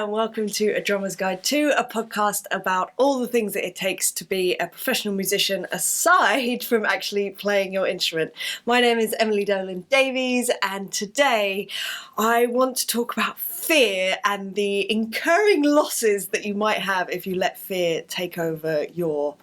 and welcome to A Drummer's Guide to, a podcast about all the things that it takes to be a professional musician aside from actually playing your instrument. My name is Emily Dolan Davies, and today I want to talk about fear and the incurring losses that you might have if you let fear take over your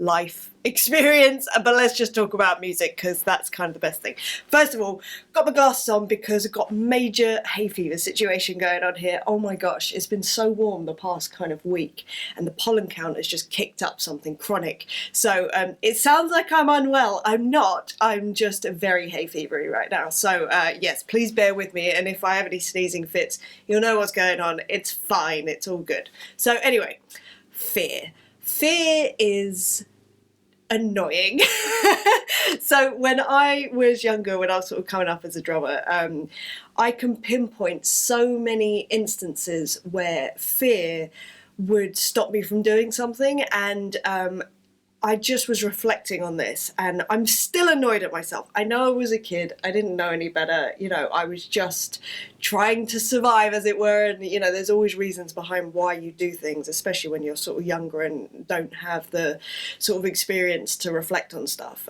life experience. But let's just talk about music because that's kind of the best thing. First of all, got my glasses on because I've got major hay fever situation going on here. Oh my gosh, it's been so warm the past kind of week and the pollen count has just kicked up something chronic. So it sounds like I'm unwell. I'm not. I'm just very hay fevery right now. So yes, please bear with me, and if I have any sneezing fits, you'll know what's going on. It's fine. It's all good. So anyway, fear. Fear is annoying. So when I was younger, when I was sort of coming up as a drummer, I can pinpoint so many instances where fear would stop me from doing something, and I just was reflecting on this, and I'm still annoyed at myself. I know I was a kid, I didn't know any better, I was just trying to survive, as it were, and there's always reasons behind why you do things, especially when you're sort of younger and don't have the sort of experience to reflect on stuff.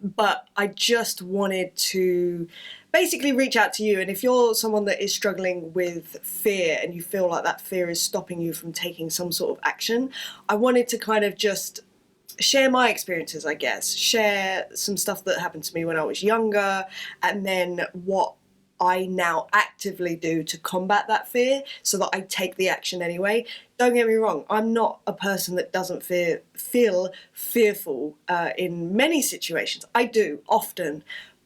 But I just wanted to basically reach out to you, and if you're someone that is struggling with fear and you feel like that fear is stopping you from taking some sort of action, I wanted to kind of just share my experiences, I guess, share some stuff that happened to me when I was younger, and then what I now actively do to combat that fear so that I take the action anyway. Don't get me wrong, I'm not a person that doesn't feel fearful in many situations. I do, often,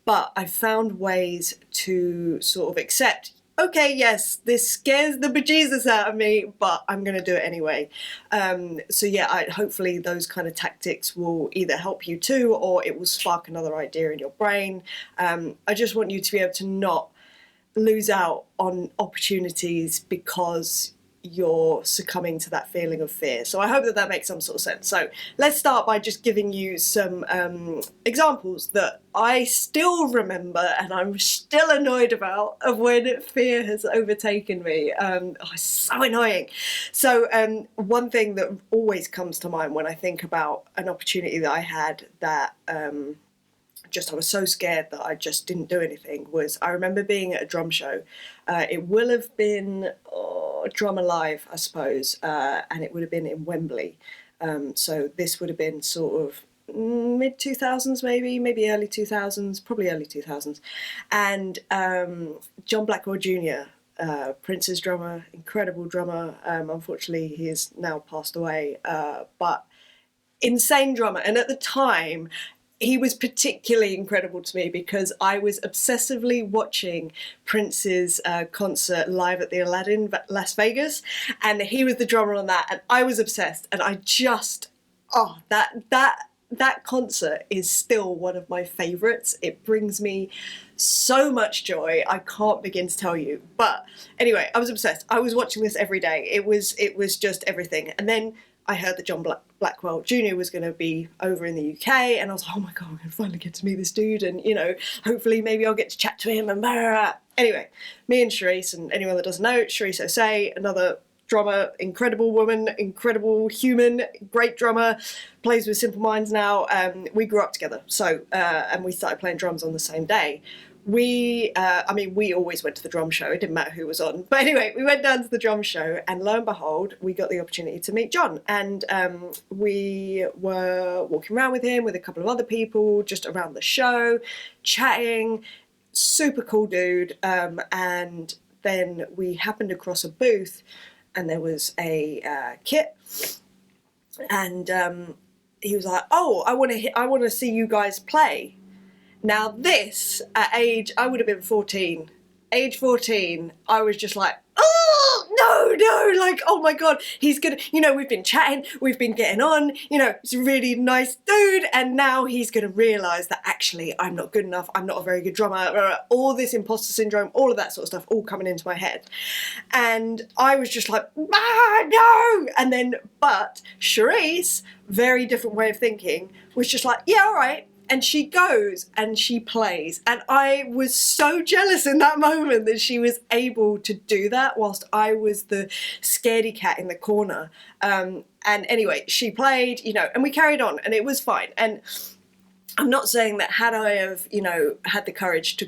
but I've found ways to sort of accept, okay, yes, this scares the bejesus out of me, but I'm going to do it anyway. So yeah, hopefully those kind of tactics will either help you too, or it will spark another idea in your brain. I just want you to be able to not lose out on opportunities because you're succumbing to that feeling of fear. So I hope that makes some sort of sense. So let's start by just giving you some examples that I still remember and I'm still annoyed about, of when fear has overtaken me. It's so annoying. So one thing that always comes to mind when I think about an opportunity that I had that I was so scared that I just didn't do anything, was I remember being at a drum show. It will have been Drum Alive, I suppose, and it would have been in Wembley. So this would have been sort of mid-2000s, maybe early 2000s, probably early 2000s. And John Blackwell Jr., Prince's drummer, incredible drummer. Unfortunately, he has now passed away, but insane drummer. And at the time, he was particularly incredible to me because I was obsessively watching Prince's concert live at the Aladdin, Las Vegas, and he was the drummer on that, and I was obsessed. And I just, that concert is still one of my favourites. It brings me so much joy, I can't begin to tell you. But anyway, I was obsessed. I was watching this every day. It was just everything. And then I heard that John Blackwell Jr. was going to be over in the UK, and I was like, oh my God, I'm going to finally get to meet this dude, and, hopefully maybe I'll get to chat to him, and blah, blah, blah. Anyway, me and Charisse, and anyone that doesn't know, Charisse Osei, another drummer, incredible woman, incredible human, great drummer, plays with Simple Minds now. We grew up together, so, and we started playing drums on the same day. We always went to the drum show. It didn't matter who was on. But anyway, we went down to the drum show, and lo and behold, we got the opportunity to meet John. And we were walking around with him with a couple of other people just around the show, chatting. Super cool dude. And then we happened across a booth, and there was a kit. And he was like, "Oh, I want to see you guys play." Now this, at age, I would have been 14. Age 14, I was just like, oh, no, like, oh my God, he's gonna, we've been chatting, we've been getting on, he's a really nice dude, and now he's gonna realise that actually I'm not good enough, I'm not a very good drummer, all this imposter syndrome, all of that sort of stuff, all coming into my head. And I was just like, no! But Charisse, very different way of thinking, was just like, yeah, all right, And she goes and she plays. And I was so jealous in that moment that she was able to do that whilst I was the scaredy cat in the corner. And anyway, she played, and we carried on and it was fine. And I'm not saying that had I have, had the courage to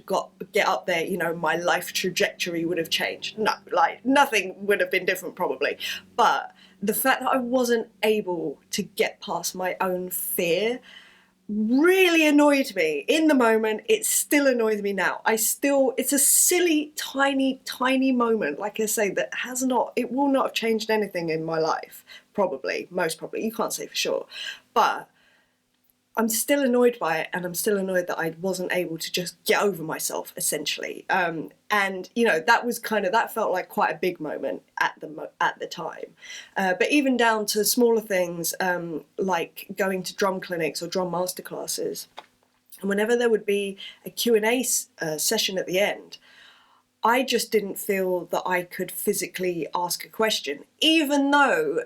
get up there, my life trajectory would have changed. No, like nothing would have been different probably. But the fact that I wasn't able to get past my own fear really annoyed me in the moment. It still annoys me now. It's a silly, tiny moment, like I say, that it will not have changed anything in my life, most probably, you can't say for sure, but I'm still annoyed by it, and I'm still annoyed that I wasn't able to just get over myself, essentially. And that felt like quite a big moment at the time. But even down to smaller things, like going to drum clinics or drum masterclasses, and whenever there would be a Q&A session at the end, I just didn't feel that I could physically ask a question, even though,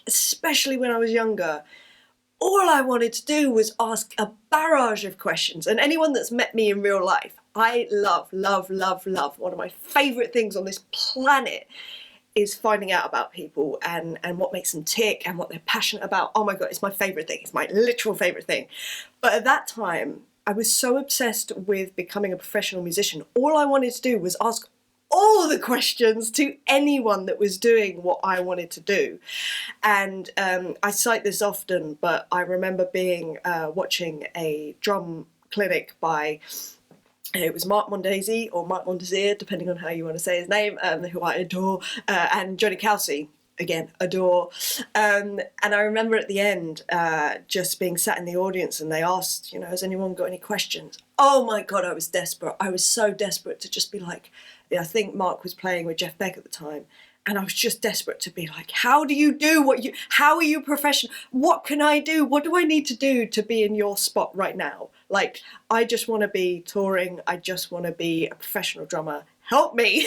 especially when I was younger, all I wanted to do was ask a barrage of questions. And anyone that's met me in real life, I love. One of my favourite things on this planet is finding out about people and what makes them tick and what they're passionate about. Oh my God, it's my favourite thing. It's my literal favourite thing. But at that time, I was so obsessed with becoming a professional musician. All I wanted to do was ask all the questions to anyone that was doing what I wanted to do. And I cite this often, but I remember watching a drum clinic by, it was Mark Mondesi or Mark Mondesier, depending on how you want to say his name, who I adore, and Johnny Kelsey, again, adore. And I remember at the end just being sat in the audience and they asked, has anyone got any questions? Oh my God, I was desperate. I was so desperate to just be like, I think Mark was playing with Jeff Beck at the time. And I was just desperate to be like, how are you professional? What can I do? What do I need to do to be in your spot right now? Like, I just want to be touring. I just want to be a professional drummer. Help me.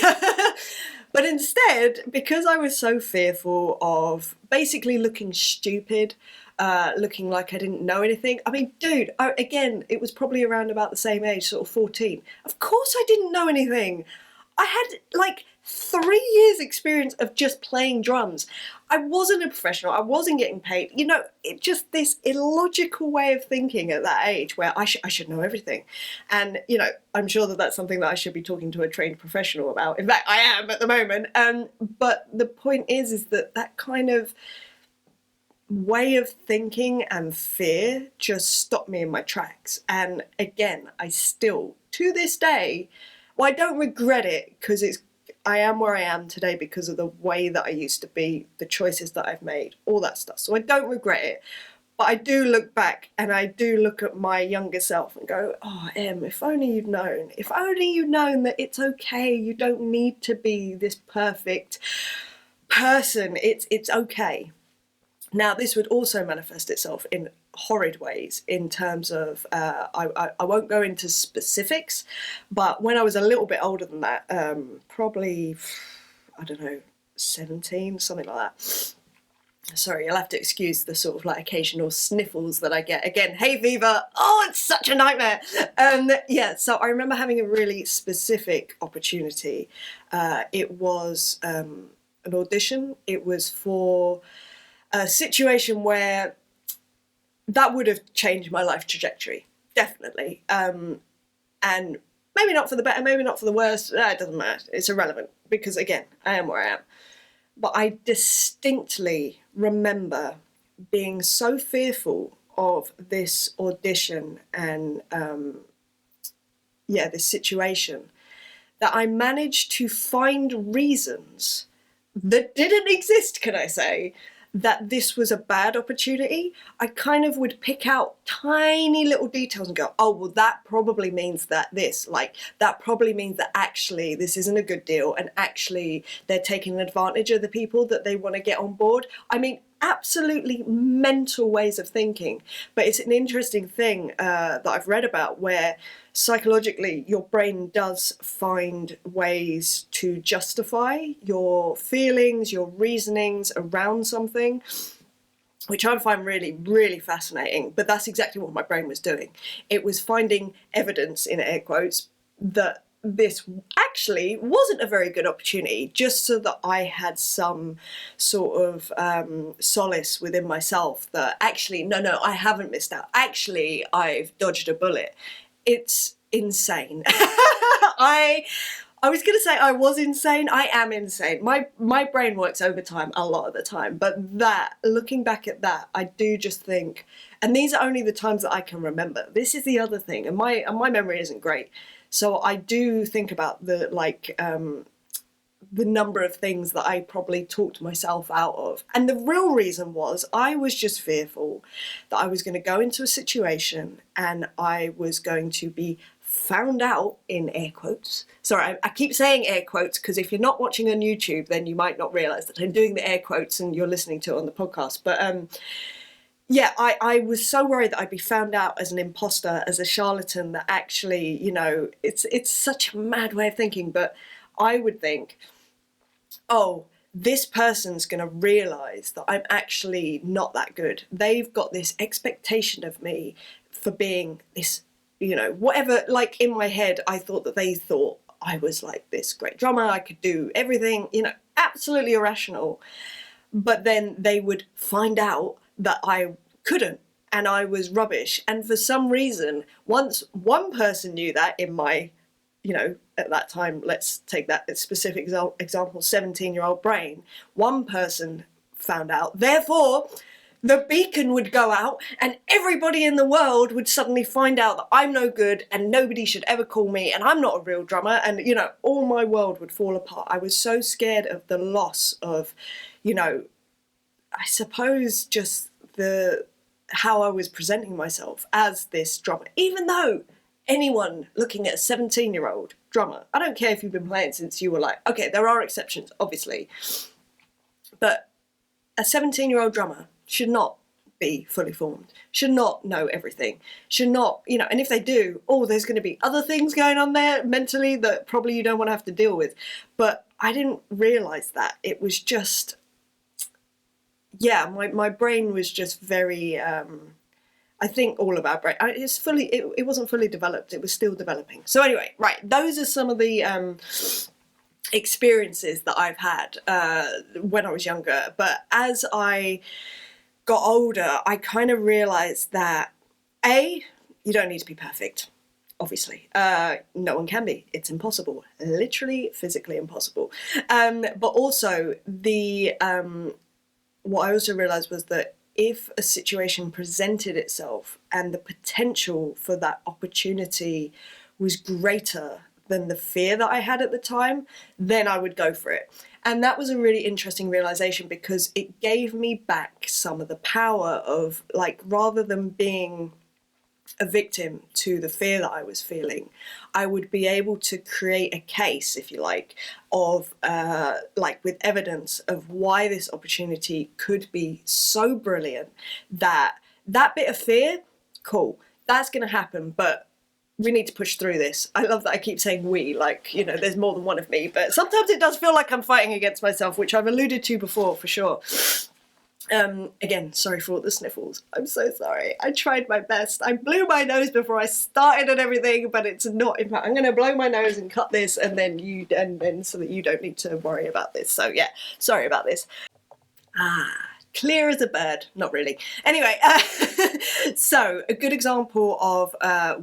But instead, because I was so fearful of basically looking stupid, looking like I didn't know anything. I mean, dude, again, it was probably around about the same age, sort of 14. Of course I didn't know anything. I had 3 years experience of just playing drums. I wasn't a professional. I wasn't getting paid. It just this illogical way of thinking at that age where I should know everything. And, I'm sure that that's something that I should be talking to a trained professional about. In fact, I am at the moment. But the point is that kind of way of thinking and fear just stopped me in my tracks. And again, I still, to this day, I don't regret it because I am where I am today because of the way that I used to be, the choices that I've made, all that stuff. So I don't regret it. But I do look back and I do look at my younger self and go, oh, Em, if only you'd known. If only you'd known that it's okay. You don't need to be this perfect person. It's okay. Now, this would also manifest itself in horrid ways in terms of, I won't go into specifics, but when I was a little bit older than that, probably, 17, something like that. Sorry, you'll have to excuse the sort of occasional sniffles that I get. Again, hay fever, oh, it's such a nightmare. So I remember having a really specific opportunity. It was an audition. It was for a situation where that would have changed my life trajectory, definitely. And maybe not for the better, maybe not for the worse. It doesn't matter. It's irrelevant because, again, I am where I am. But I distinctly remember being so fearful of this audition and, this situation that I managed to find reasons that didn't exist, can I say, that this was a bad opportunity. I kind of would pick out tiny little details and go, oh, well, that probably means that that probably means that actually this isn't a good deal and actually they're taking advantage of the people that they want to get on board. I mean, absolutely mental ways of thinking. But it's an interesting thing that I've read about where psychologically your brain does find ways to justify your feelings, your reasonings around something. which I find really, really fascinating. But that's exactly what my brain was doing. It was finding evidence, in air quotes, that this actually wasn't a very good opportunity, just so that I had some sort of solace within myself that actually, no, I haven't missed out. Actually, I've dodged a bullet. It's insane. I was going to say I was insane. I am insane. My brain works overtime a lot of the time. But that, looking back at that, I do just think, and these are only the times that I can remember. This is the other thing, and my memory isn't great. So I do think about the number of things that I probably talked myself out of. And the real reason was I was just fearful that I was going to go into a situation and I was going to be found out, in air quotes. Sorry, I keep saying air quotes because if you're not watching on YouTube, then you might not realise that I'm doing the air quotes and you're listening to it on the podcast. But yeah, I was so worried that I'd be found out as an imposter, as a charlatan, that actually, it's such a mad way of thinking, but I would think, oh, this person's going to realise that I'm actually not that good. They've got this expectation of me for being this, whatever, like in my head, I thought that they thought I was like this great drummer, I could do everything, absolutely irrational. But then they would find out that I couldn't and I was rubbish. And for some reason, once one person knew that in my, at that time, let's take that specific example, 17-year-old brain, one person found out. Therefore, the beacon would go out and everybody in the world would suddenly find out that I'm no good and nobody should ever call me and I'm not a real drummer, and, all my world would fall apart. I was so scared of the loss of, I suppose just how I was presenting myself as this drummer, even though anyone looking at a 17-year-old drummer, I don't care if you've been playing since you were like, okay, there are exceptions, obviously, but a 17-year-old drummer should not be fully formed, should not know everything, should not, and if they do, there's going to be other things going on there mentally that probably you don't want to have to deal with. But I didn't realise that. It was just, my brain was just very, I think all of our brain, it wasn't fully developed, it was still developing. So anyway, right, those are some of the experiences that I've had when I was younger. But as I got older, I kind of realised that, you don't need to be perfect. Obviously, no one can be. It's impossible, literally physically impossible. But also what I also realised was that if a situation presented itself and the potential for that opportunity was greater than the fear that I had at the time, then I would go for it. And that was a really interesting realization because it gave me back some of the power of, rather than being a victim to the fear that I was feeling, I would be able to create a case, if you like, of with evidence of why this opportunity could be so brilliant that bit of fear, cool, that's going to happen, but we need to push through this. I love that I keep saying we, there's more than one of me, but sometimes it does feel like I'm fighting against myself, which I've alluded to before, for sure. Again, sorry for all the sniffles. I'm so sorry. I tried my best. I blew my nose before I started and everything, but it's not. In fact, I'm going to blow my nose and cut this, and then so that you don't need to worry about this. So yeah, sorry about this. Clear as a bird. Not really. Anyway, so a good example of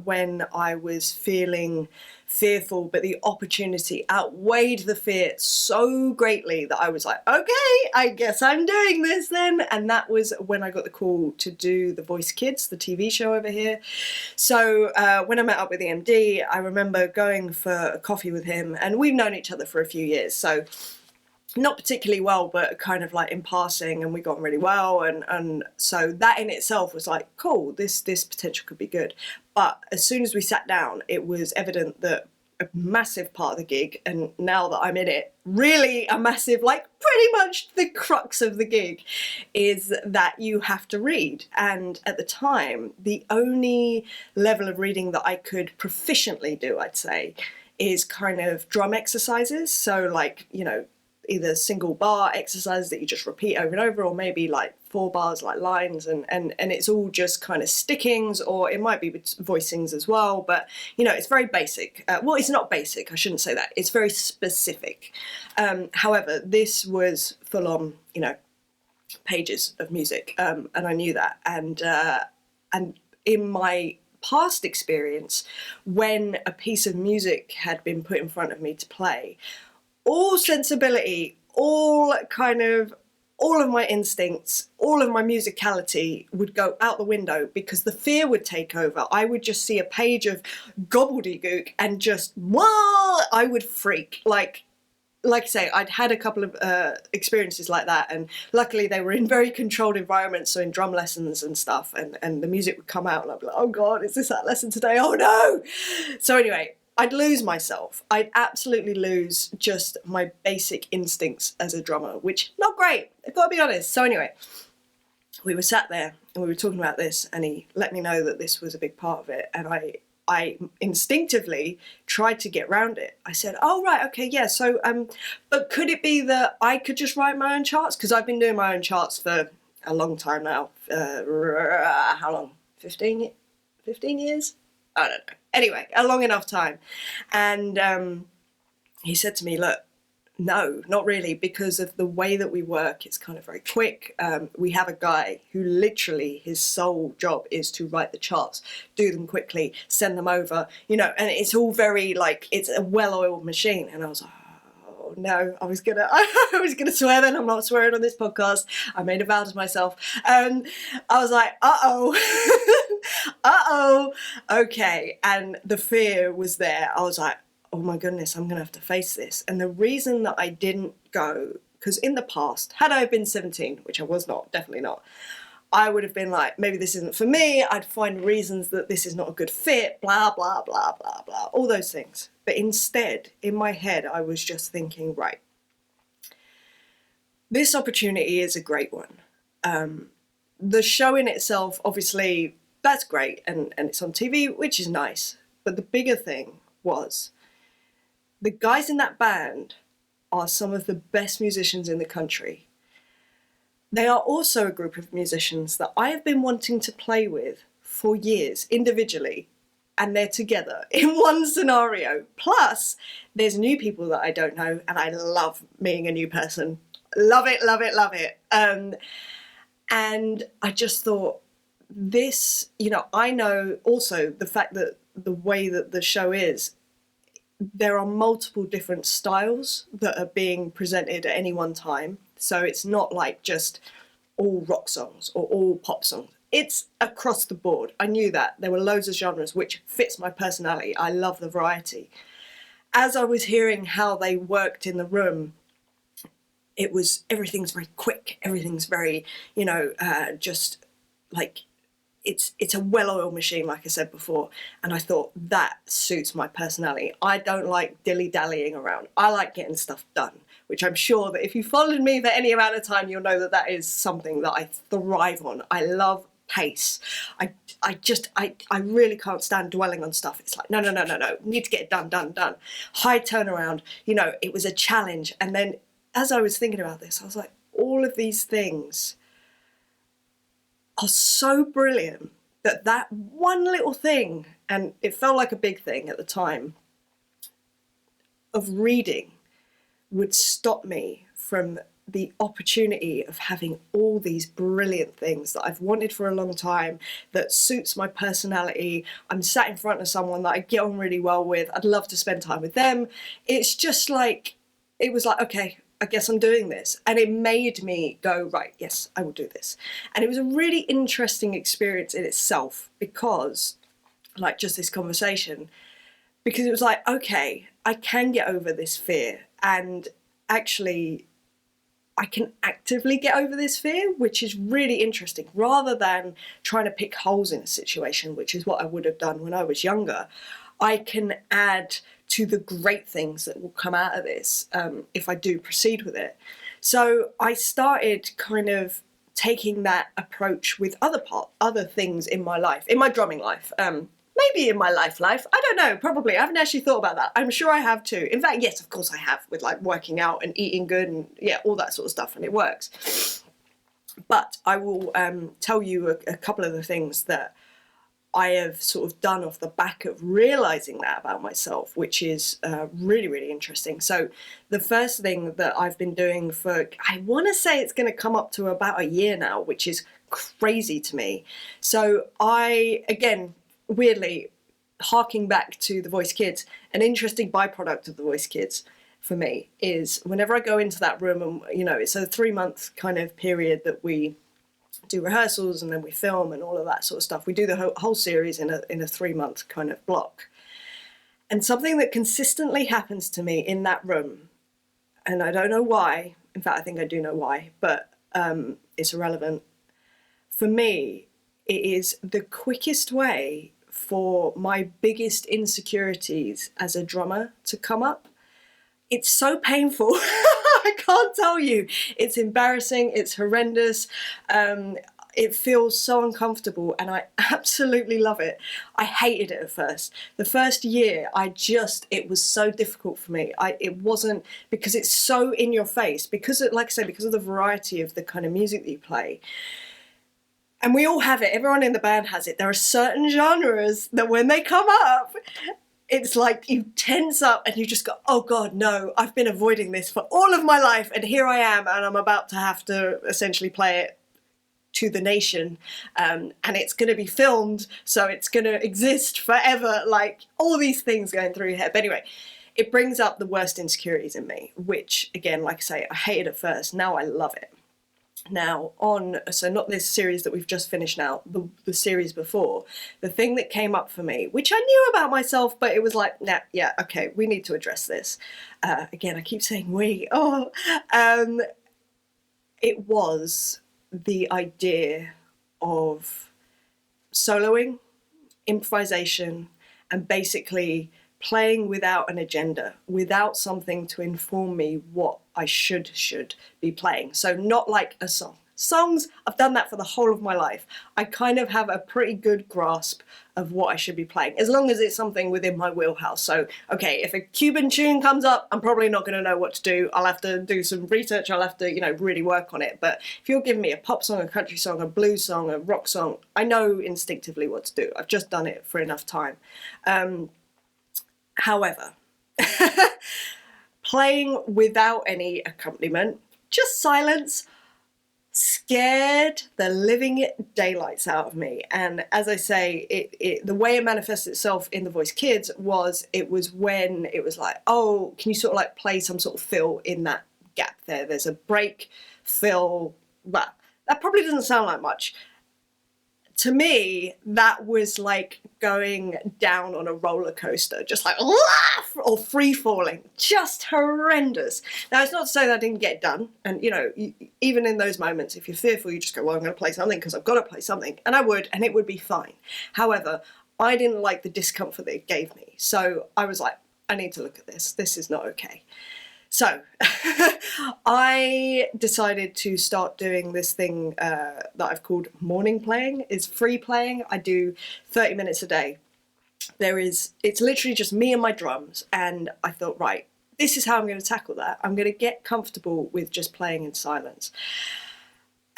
when I was feeling fearful, but the opportunity outweighed the fear so greatly that I was like, okay, I guess I'm doing this then. And that was when I got the call to do The Voice Kids, the TV show over here. So when I met up with the MD, I remember going for a coffee with him, and we've known each other for a few years. So not particularly well, but kind of in passing, and we got on really well, and so that in itself was like, cool, this potential could be good. But as soon as we sat down, it was evident that a massive part of the gig, and now that I'm in it, really a massive, pretty much the crux of the gig, is that you have to read. And at the time, the only level of reading that I could proficiently do, I'd say, is kind of drum exercises. So either single bar exercises that you just repeat over and over, or maybe like 4 bars like lines, and it's all just kind of stickings, or it might be voicings as well, but you know, it's very basic. Well, it's not basic, I shouldn't say that, it's very specific. However, this was full on, you know, pages of music, and I knew that, and in my past experience, when a piece of music had been put in front of me to play, all sensibility, all of my instincts, all of my musicality would go out the window, because the fear would take over. I would just see a page of gobbledygook and just, whoa, I would freak. Like I say, I'd had a couple of experiences like that, and luckily they were in very controlled environments, so in drum lessons and stuff, and the music would come out and I'd be like, oh God, is this that lesson today? Oh no! So anyway, I'd lose myself. I'd absolutely lose just my basic instincts as a drummer, which, not great, I've got to be honest. So anyway, we were sat there and we were talking about this, and he let me know that this was a big part of it, and I instinctively tried to get around it. I said, oh right, okay, yeah, so but could it be that I could just write my own charts? Because I've been doing my own charts for a long time now. How long? 15 years? I don't know. Anyway, a long enough time. And he said to me, look, no, not really, because of the way that we work. It's kind of very quick. We have a guy who literally, his sole job is to write the charts, do them quickly, send them over, you know, and it's all very like, it's a well-oiled machine. And I was like, oh no, I was gonna swear then. I'm not swearing on this podcast. I made a vow to myself. I was like, okay. And the fear was there. I was like, oh my goodness, I'm going to have to face this. And the reason that I didn't go, because in the past, had I been 17, which I was not, definitely not, I would have been like, maybe this isn't for me. I'd find reasons that this is not a good fit, blah, blah, blah, blah, blah, all those things. But instead, in my head, I was just thinking, right, this opportunity is a great one. The show in itself, obviously, that's great. And it's on TV, which is nice. But the bigger thing was, the guys in that band are some of the best musicians in the country. They are also a group of musicians that I have been wanting to play with for years, individually, and they're together in one scenario. Plus, there's new people that I don't know, and I love meeting a new person. Love it, love it, love it. And I just thought, this, you know, I know also the fact that the way that the show is, there are multiple different styles that are being presented at any one time. So it's not like just all rock songs or all pop songs. It's across the board. I knew that. There were loads of genres, which fits my personality. I love the variety. As I was hearing how they worked in the room, it was, everything's very quick. Everything's very, you know, just like, it's a well-oiled machine, like I said before, and I thought that suits my personality. I don't like dilly-dallying around. I like getting stuff done, which I'm sure that if you followed me for any amount of time, you'll know that that is something that I thrive on. I love pace. I really can't stand dwelling on stuff. It's like, no, need to get it done. High turnaround, you know, it was a challenge. And then as I was thinking about this, I was like, all of these things are so brilliant that one little thing, and it felt like a big thing at the time, of reading would stop me from the opportunity of having all these brilliant things that I've wanted for a long time, that suits my personality. I'm sat in front of someone that I get on really well with. I'd love to spend time with them. It's just like, it was like, okay, I guess I'm doing this. And it made me go, right, yes, I will do this. And it was a really interesting experience in itself, because, like just this conversation, because it was like, okay, I can get over this fear, and actually I can actively get over this fear, which is really interesting, rather than trying to pick holes in a situation, which is what I would have done when I was younger. I can add to the great things that will come out of this if I do proceed with it. So I started kind of taking that approach with other things in my life, in my drumming life. maybe in my life, I don't know, probably. I haven't actually thought about that. I'm sure I have too. In fact, yes, of course I have, with like working out and eating good and yeah, all that sort of stuff, and it works. But I will tell you a couple of the things that I have sort of done off the back of realizing that about myself, which is really, really interesting. So the first thing that I've been doing for, I want to say it's going to come up to about a year now, which is crazy to me. So I, again, weirdly, harking back to The Voice Kids, an interesting byproduct of The Voice Kids for me is whenever I go into that room, and you know, it's a 3-month kind of period that we do rehearsals and then we film and all of that sort of stuff. We do the whole series in a 3-month kind of block. And something that consistently happens to me in that room, and I don't know why, in fact I think I do know why, but it's irrelevant. For me, it is the quickest way for my biggest insecurities as a drummer to come up. It's so painful. I can't tell you. It's embarrassing. It's horrendous. It feels so uncomfortable, and I absolutely love it. I hated it at first. The first year, it was so difficult for me. It wasn't, because it's so in your face, because like I say, because of the variety of the kind of music that you play. And we all have it. Everyone in the band has it. There are certain genres that when they come up, it's like you tense up and you just go, oh God, no, I've been avoiding this for all of my life. And here I am, and I'm about to have to essentially play it to the nation. And it's going to be filmed, so it's going to exist forever. Like all these things going through your head. But anyway, it brings up the worst insecurities in me, which again, like I say, I hated at first. Now I love it. Now so not this series that we've just finished now, the series before, the thing that came up for me, which I knew about myself, but it was like, nah, yeah, okay, we need to address this. Again, I keep saying we, it was the idea of soloing, improvisation, and basically playing without an agenda, without something to inform me what I should be playing. So not like a song. Songs, I've done that for the whole of my life. I kind of have a pretty good grasp of what I should be playing, as long as it's something within my wheelhouse. So, okay, if a Cuban tune comes up, I'm probably not going to know what to do. I'll have to do some research. I'll have to, really work on it. But if you're giving me a pop song, a country song, a blues song, a rock song, I know instinctively what to do. I've just done it for enough time. However, playing without any accompaniment, just silence, scared the living daylights out of me. And as I say, the way it manifests itself in The Voice Kids was when it was like, oh, can you sort of like play some sort of fill in that gap there? There's a break, fill, well, that probably doesn't sound like much. To me, that was like going down on a roller coaster, just like, or free falling, just horrendous. Now, it's not to say that I didn't get done. And, even in those moments, if you're fearful, you just go, well, I'm going to play something because I've got to play something. And I would, and it would be fine. However, I didn't like the discomfort that it gave me. So I was like, I need to look at this. This is not okay. So I decided to start doing this thing that I've called morning playing. It's free playing. I do 30 minutes a day. It's literally just me and my drums. And I thought, right, this is how I'm going to tackle that. I'm going to get comfortable with just playing in silence.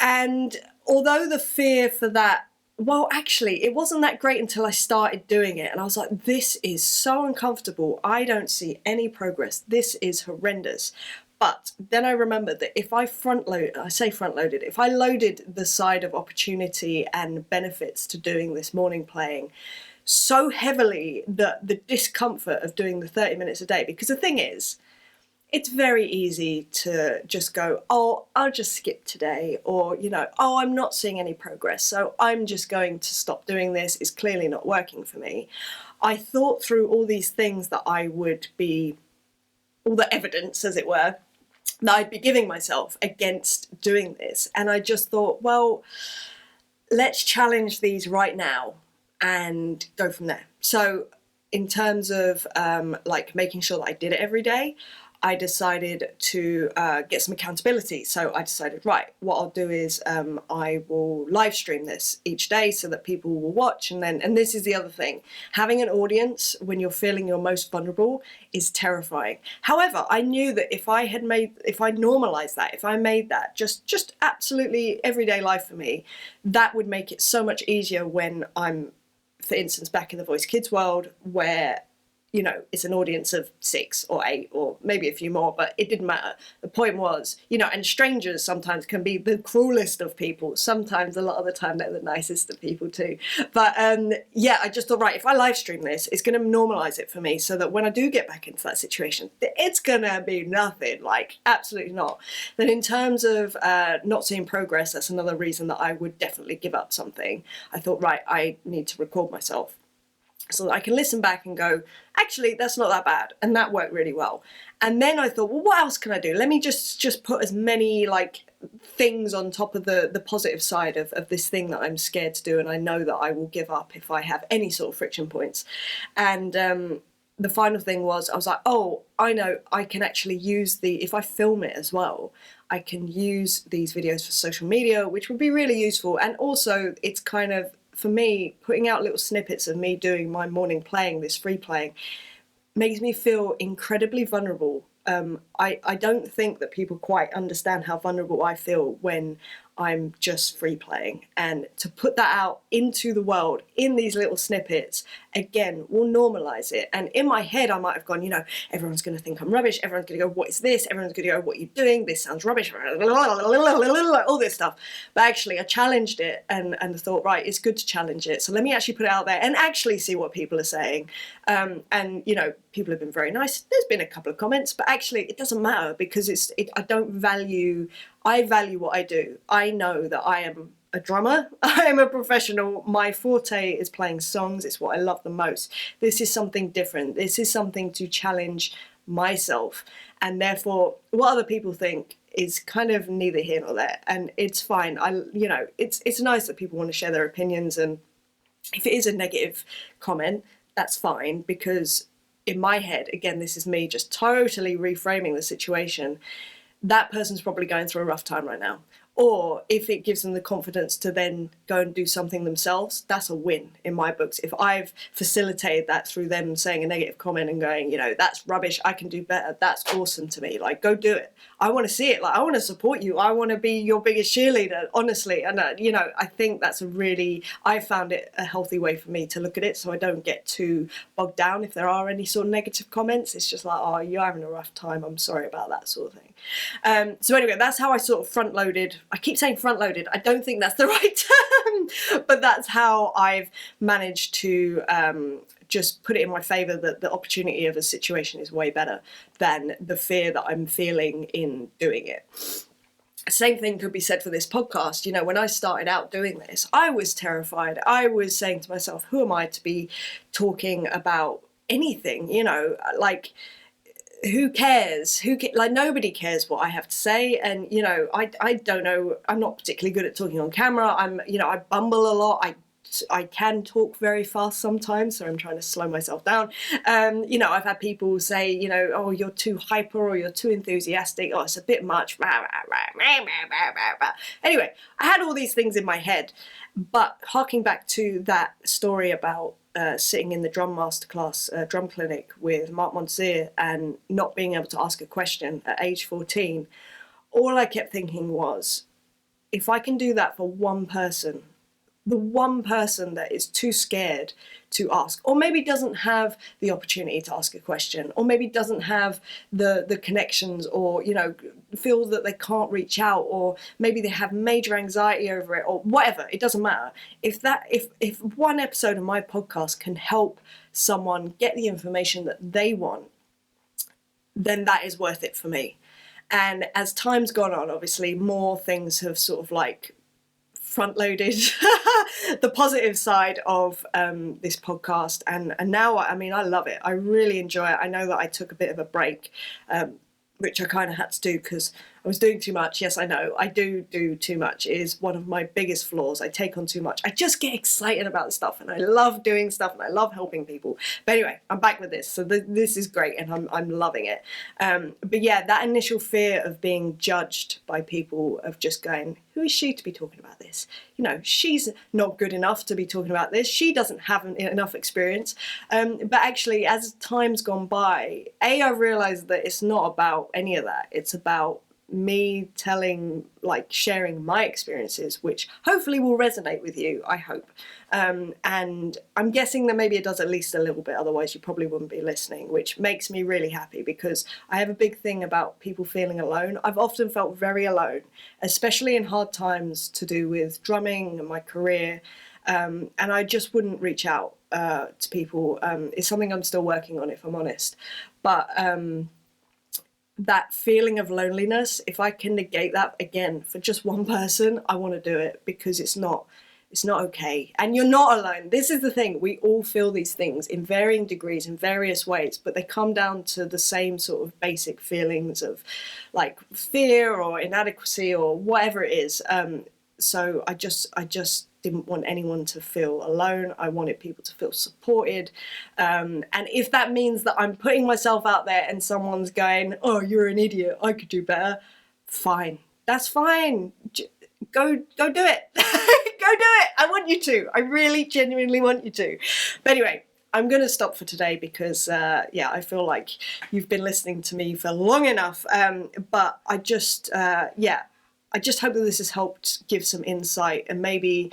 And although the fear for that, well, actually, it wasn't that great until I started doing it. And I was like, this is so uncomfortable. I don't see any progress. This is horrendous. But then I remembered that if I if I loaded the side of opportunity and benefits to doing this morning playing so heavily that the discomfort of doing the 30 minutes a day, because the thing is, it's very easy to just go, oh, I'll just skip today, or, oh, I'm not seeing any progress, so I'm just going to stop doing this. It's clearly not working for me. I thought through all these things that I would be, all the evidence, as it were, that I'd be giving myself against doing this. And I just thought, well, let's challenge these right now and go from there. So in terms of like making sure that I did it every day, I decided to get some accountability. So I decided, right, what I'll do is I will live stream this each day so that people will watch. And this is the other thing, having an audience when you're feeling your most vulnerable is terrifying. However, I knew that if I normalized that, if I made that just absolutely everyday life for me, that would make it so much easier when I'm, for instance, back in the Voice Kids world, where it's an audience of 6 or 8 or maybe a few more, but it didn't matter. The point was, and strangers sometimes can be the cruelest of people. Sometimes, a lot of the time, they're the nicest of people too. But I just thought, right, if I live stream this, it's going to normalize it for me so that when I do get back into that situation, it's going to be nothing, like absolutely not. Then in terms of not seeing progress, that's another reason that I would definitely give up something. I thought, right, I need to record myself so that I can listen back and go, actually, that's not that bad. And that worked really well. And then I thought, well, what else can I do? Let me just put as many things on top of the positive side of this thing that I'm scared to do. And I know that I will give up if I have any sort of friction points. And the final thing was, I was like, oh, I know I can actually use if I film it as well, I can use these videos for social media, which would be really useful. And also it's kind of, for me, putting out little snippets of me doing my morning playing, this free playing, makes me feel incredibly vulnerable. I don't think that people quite understand how vulnerable I feel when I'm just free playing. And to put that out into the world in these little snippets, again, will normalize it. And in my head, I might have gone, everyone's going to think I'm rubbish. Everyone's going to go, what is this? Everyone's going to go, what are you doing? This sounds rubbish. All this stuff. But actually, I challenged it and thought, right, it's good to challenge it. So let me actually put it out there and actually see what people are saying. And people have been very nice. There's been a couple of comments, but actually it doesn't matter because I value what I do. I know that I am a drummer. I am a professional. My forte is playing songs. It's what I love the most. This is something different. This is something to challenge myself. And therefore, what other people think is kind of neither here nor there. And it's fine. It's nice that people want to share their opinions. And if it is a negative comment, that's fine, because in my head, again, this is me just totally reframing the situation, that person's probably going through a rough time right now. Or if it gives them the confidence to then go and do something themselves, that's a win in my books. If I've facilitated that through them saying a negative comment and going, that's rubbish, I can do better, that's awesome to me. Like, go do it. I want to see it. Like, I want to support you. I want to be your biggest cheerleader, honestly. And, I think that's I found it a healthy way for me to look at it, so I don't get too bogged down if there are any sort of negative comments. It's just like, oh, you're having a rough time, I'm sorry about that sort of thing. So anyway, that's how I sort of front-loaded. I keep saying front-loaded. I don't think that's the right term, but that's how I've managed to just put it in my favour that the opportunity of a situation is way better than the fear that I'm feeling in doing it. Same thing could be said for this podcast. When I started out doing this, I was terrified. I was saying to myself, who am I to be talking about anything? Who cares? Nobody cares what I have to say. And, I don't know, I'm not particularly good at talking on camera. I bumble a lot. I can talk very fast sometimes, so I'm trying to slow myself down. I've had people say, oh, you're too hyper or you're too enthusiastic. Oh, it's a bit much. Anyway, I had all these things in my head. But harking back to that story about sitting in the drum masterclass, drum clinic with Mark Monsieur and not being able to ask a question at age 14, all I kept thinking was, if I can do that for one person, the one person that is too scared to ask, or maybe doesn't have the opportunity to ask a question, or maybe doesn't have the connections, or feel that they can't reach out, or maybe they have major anxiety over it, or whatever, it doesn't matter. If one episode of my podcast can help someone get the information that they want, then that is worth it for me. And as time's gone on, obviously more things have sort of front-loaded the positive side of this podcast, and now I love it. I really enjoy it. I know that I took a bit of a break, which I kind of had to do because I was doing too much. Yes, I know. I do too much. It is one of my biggest flaws. I take on too much. I just get excited about stuff, and I love doing stuff, and I love helping people. But anyway, I'm back with this. So this is great, and I'm loving it. But yeah, that initial fear of being judged by people, of just going, who is she to be talking about this? You know, she's not good enough to be talking about this. She doesn't have enough experience. But actually, as time's gone by, I realized that it's not about any of that. It's about me sharing my experiences, which hopefully will resonate with you, I hope. And I'm guessing that maybe it does at least a little bit, otherwise you probably wouldn't be listening, which makes me really happy, because I have a big thing about people feeling alone. I've often felt very alone, especially in hard times to do with drumming and my career. And I just wouldn't reach out to people. It's something I'm still working on, if I'm honest. But that feeling of loneliness, if I can negate that again for just one person, I want to do it, because it's not okay. And you're not alone. This is the thing. We all feel these things in varying degrees, in various ways, but they come down to the same sort of basic feelings of like fear or inadequacy or whatever it is. So I just didn't want anyone to feel alone. I wanted people to feel supported. And if that means that I'm putting myself out there and someone's going, oh, you're an idiot, I could do better, fine. That's fine. Go do it. Go do it. I want you to. I really genuinely want you to. But anyway, I'm going to stop for today, because I feel like you've been listening to me for long enough. But I just hope that this has helped give some insight and maybe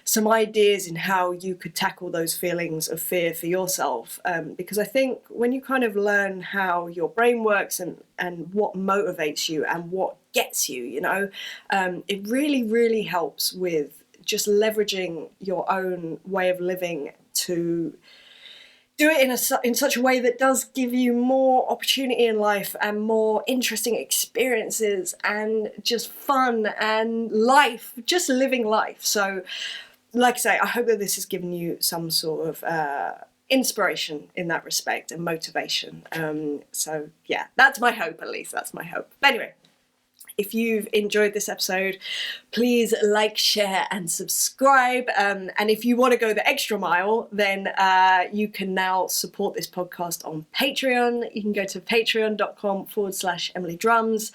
some ideas in how you could tackle those feelings of fear for yourself. Because I think when you kind of learn how your brain works and what motivates you and what gets you, it really, really helps with just leveraging your own way of living to do it in such a way that does give you more opportunity in life and more interesting experiences and just fun and life, just living life. So, like I say, I hope that this has given you some sort of inspiration in that respect and motivation. So yeah, that's my hope, at least. That's my hope. But anyway, if you've enjoyed this episode, please like, share and subscribe. And if you want to go the extra mile, then you can now support this podcast on Patreon. You can go to patreon.com/EmilyDrums.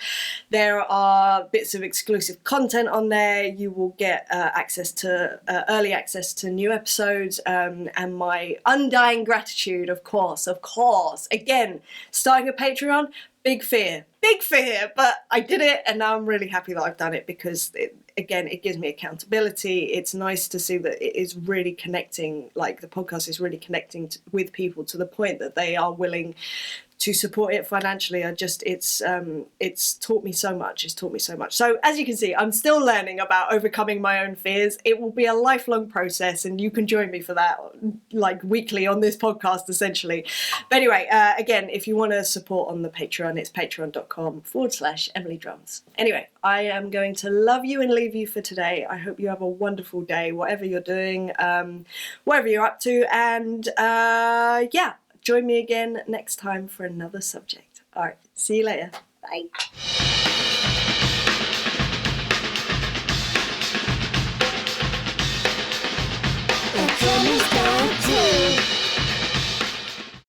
There are bits of exclusive content on there. You will get early access to new episodes, and my undying gratitude, of course. Again, starting a Patreon, big fear, but I did it, and now I'm really happy that I've done it, because it gives me accountability. It's nice to see that it is really connecting, like the podcast is really connecting with people to the point that they are willing to support it financially. It's taught me so much. So as you can see, I'm still learning about overcoming my own fears. It will be a lifelong process, and you can join me for that, like weekly on this podcast, essentially. But anyway, again, if you want to support on the Patreon, it's patreon.com/EmilyDrums. Anyway, I am going to love you and leave you for today. I hope you have a wonderful day, whatever you're doing, whatever you're up to, and join me again next time for another subject. All right, see you later. Bye. It's